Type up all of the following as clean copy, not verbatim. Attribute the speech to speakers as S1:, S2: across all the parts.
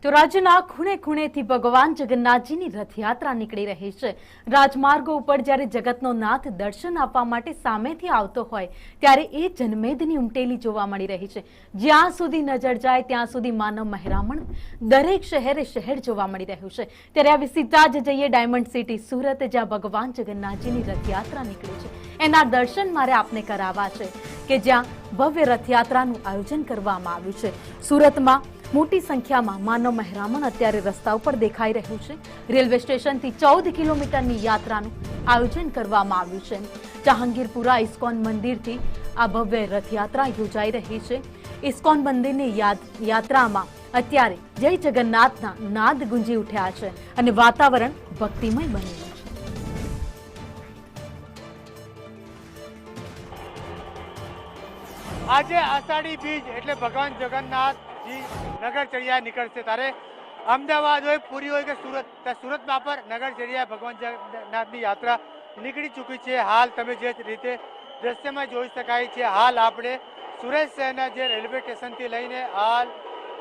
S1: તો રાજ્યના ખૂણે ખૂણેથી ભગવાન જગન્નાથજીની રથયાત્રા નીકળી રહી છે। રાજમાર્ગો ઉપર જ્યારે જગતનો નાથ દર્શન આપવા માટે સામેથી આવતો હોય ત્યારે એ જનમેદની ઉમટેલી જોવા મળી રહી છે। જ્યાં સુધી નજર જાય ત્યાં સુધી માનવ મહેરામણ દરેક શહેરે શહેર જોવા મળી રહ્યું છે। ત્યારે આવી સીધા જ જઈએ ડાયમંડ સિટી સુરત, જ્યાં ભગવાન જગન્નાથજીની રથયાત્રા નીકળી છે। એના દર્શન મારે આપને કરાવવા છે કે જ્યાં ભવ્ય રથયાત્રાનું આયોજન કરવામાં આવ્યું છે। સુરતમાં મોટી સંખ્યામાં માનવ મહેરામણ અત્યારે રસ્તા ઉપર દેખાઈ રહ્યું છે। રેલવે સ્ટેશનથી 14 કિલોમીટરની યાત્રાનું આયોજન કરવામાં આવ્યું છે। જહાંગીરપુરા ઇસ્કોન મંદિરથી આ ભવ્ય રથયાત્રા યોજાઈ રહી છે। ઇસ્કોન મંદિરની યાત્રામાં અત્યારે જય જગન્નાથના નાદ ગુંજી ઉઠ્યા છે અને વાતાવરણ ભક્તિમય બનેલું છે।
S2: આજે આષાઢી બીજ એટલે ભગવાન જગન્નાથજી નગરચર્યા નીકળશે। ત્યારે અમદાવાદ હોય, પુરી હોય કે સુરતમાં પર નગરચર્યા ભગવાન જગન્નાથની યાત્રા નીકળી ચૂકી છે। હાલ તમે જે રીતે દ્રશ્યમાં જોઈ શકાય છે, હાલ આપણે સુરત શહેરના જે રેલવે સ્ટેશનથી લઈને હાલ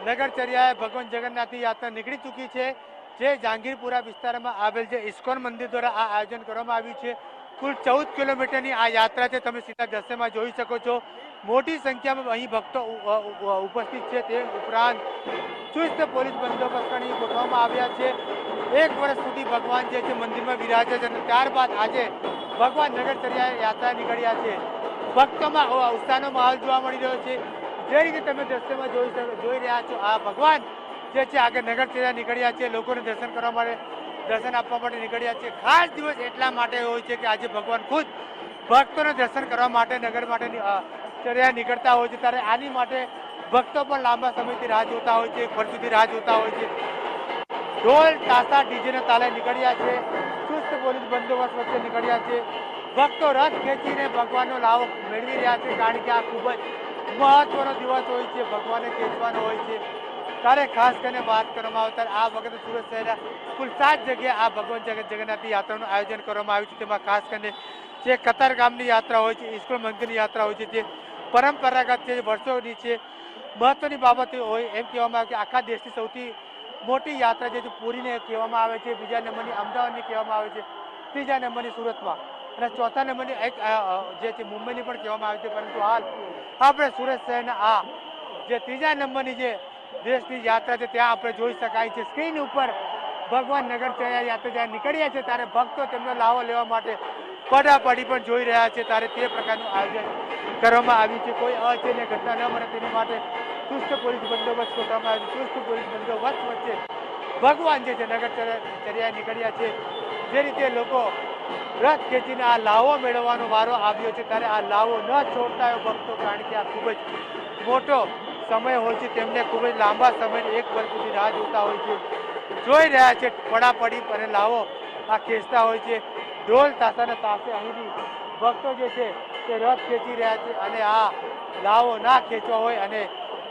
S2: નગરચર્યાએ ભગવાન જગન્નાથની યાત્રા નીકળી ચૂકી છે। જે જહાંગીરપુરા વિસ્તારમાં આવેલ જે ઇસ્કોન મંદિર દ્વારા આ આયોજન કરવામાં આવ્યું છે। કુલ 14 કિલોમીટરની આ યાત્રા છે। તમે સીધા દ્રશ્યમાં જોઈ શકો છો, મોટી સંખ્યામાં અહીં ભક્તો ઉપસ્થિત છે। તે ઉપરાંત ચુસ્ત પોલીસ બંદોબસ્ત અહીં ગોઠવવામાં આવ્યા છે। 1 વર્ષ સુધી ભગવાન જે છે મંદિરમાં બિરાજે છે અને ત્યારબાદ આજે ભગવાન નગરચર્યા યાત્રા નીકળ્યા છે। ભક્તોમાં ઉત્સાહનો માહોલ જોવા મળી રહ્યો છે। જે રીતે તમે દ્રશ્યમાં જોઈ રહ્યા છો, આ ભગવાન જે છે આગળ નગરચર્યા નીકળ્યા છે, લોકોને દર્શન આપવા માટે નીકળ્યા છે। ખાસ દિવસ એટલા માટે હોય છે કે આજે ભગવાન ખુદ ભક્તોને દર્શન કરવા માટે નગર માટે ચર્યા નીકળતા હોય છે। ત્યારે આની માટે ભક્તો પણ લાંબા સમયથી રાહ જોતા હોય છે, વર્ષોથી રાહ જોતા હોય છે। ઢોલ તાશા ડીજેના તાલે નીકળ્યા છે, ચુસ્ત પોલીસ બંદોબસ્ત વચ્ચે નીકળ્યા છે। ભક્તો રથ ખેંચીને ભગવાનનો લાવો મેળવી રહ્યા છે, કારણ કે આ ખૂબ જ મહત્વનો દિવસ હોય છે, ભગવાનને ખેંચવાનો હોય છે। ત્યારે ખાસ કરીને વાત કરવામાં આવે ત્યારે આ વખતે સુરત શહેરના કુલ 7 જગ્યાએ આ ભગવાન જગન્નાથની યાત્રાનું આયોજન કરવામાં આવ્યું છે। તેમાં ખાસ કરીને જે કતારગામની યાત્રા હોય છે, ઇસ્કોન મંદિરની યાત્રા હોય છે, જે પરંપરાગત છે, વર્ષોની છે, મહત્વની બાબત હોય એમ કહેવામાં આવે કે આખા દેશની સૌથી મોટી યાત્રા જે પુરીને કહેવામાં આવે છે, બીજા નંબરની અમદાવાદની કહેવામાં આવે છે, ત્રીજા નંબરની સુરતમાં અને ચોથા નંબરની એક જે છે મુંબઈની પણ કહેવામાં આવે છે। પરંતુ હાલ આપણે સુરત શહેરના આ જે ત્રીજા નંબરની જે દેશની યાત્રા છે ત્યાં આપણે જોઈ શકાય છે સ્ક્રીન ઉપર ભગવાન નગરચર્યા યાત્રા જ્યારે નીકળ્યા છે ત્યારે ભક્તો તેમનો લાવો લેવા માટે પડાપડી પણ જોઈ રહ્યા છે। ત્યારે તે પ્રકારનું આયોજન કરવામાં આવ્યું છે। કોઈ અચેન્ય ઘટના ન બને તેની માટે ચુસ્ત પોલીસ બંદોબસ્ત ગોઠવવામાં આવ્યો છે। ચુસ્ત પોલીસ બંદોબસ્ત વચ્ચે ભગવાન જે છે નગરચર્યા નીકળ્યા છે। જે રીતે લોકો રથ ખેંચીને આ લાવો મેળવવાનો વારો આવ્યો છે, ત્યારે આ લાવો ન છોડતા હોય ભક્તો, કારણ કે આ ખૂબ જ મોટો સમય હોય છે, તેમને ખૂબ જ લાંબા સમય 1 વર્ષ સુધી રાહ જોતા હોય છે, જોઈ રહ્યા છે, પડાપડી અને લાવો આ ખેંચતા હોય છે। ઢોલ તાશાના તાસે અહીંથી ભક્તો જે છે તે રથ ખેંચી રહ્યા છે અને આ લાવો ના ખેંચવા હોય અને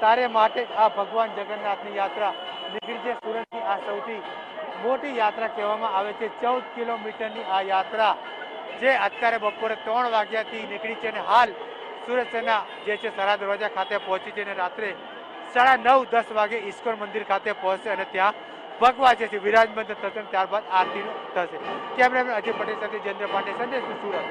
S2: તારે માટે આ ભગવાન જગન્નાથની યાત્રા નીકળી છે। સુરતની આ સૌથી મોટી યાત્રા કહેવામાં આવે છે। 14 કિલોમીટરની આ યાત્રા જે અત્યારે બપોરે 3 વાગ્યાથી નીકળી છે અને હાલ સુરત શહેરના જે છે સરા દરવાજા ખાતે પહોંચી છે અને રાત્રે 9:30-10 વાગે ઇસ્કોન મંદિર ખાતે પહોંચશે અને ત્યાં ભગવાન જે છે વિરાજમાન થશે, ત્યારબાદ આરતીનું થશે। કેમેરામેન અજય પટેલ સાથે જયેન્દ્ર પાંડે, સંદેશ સુરત।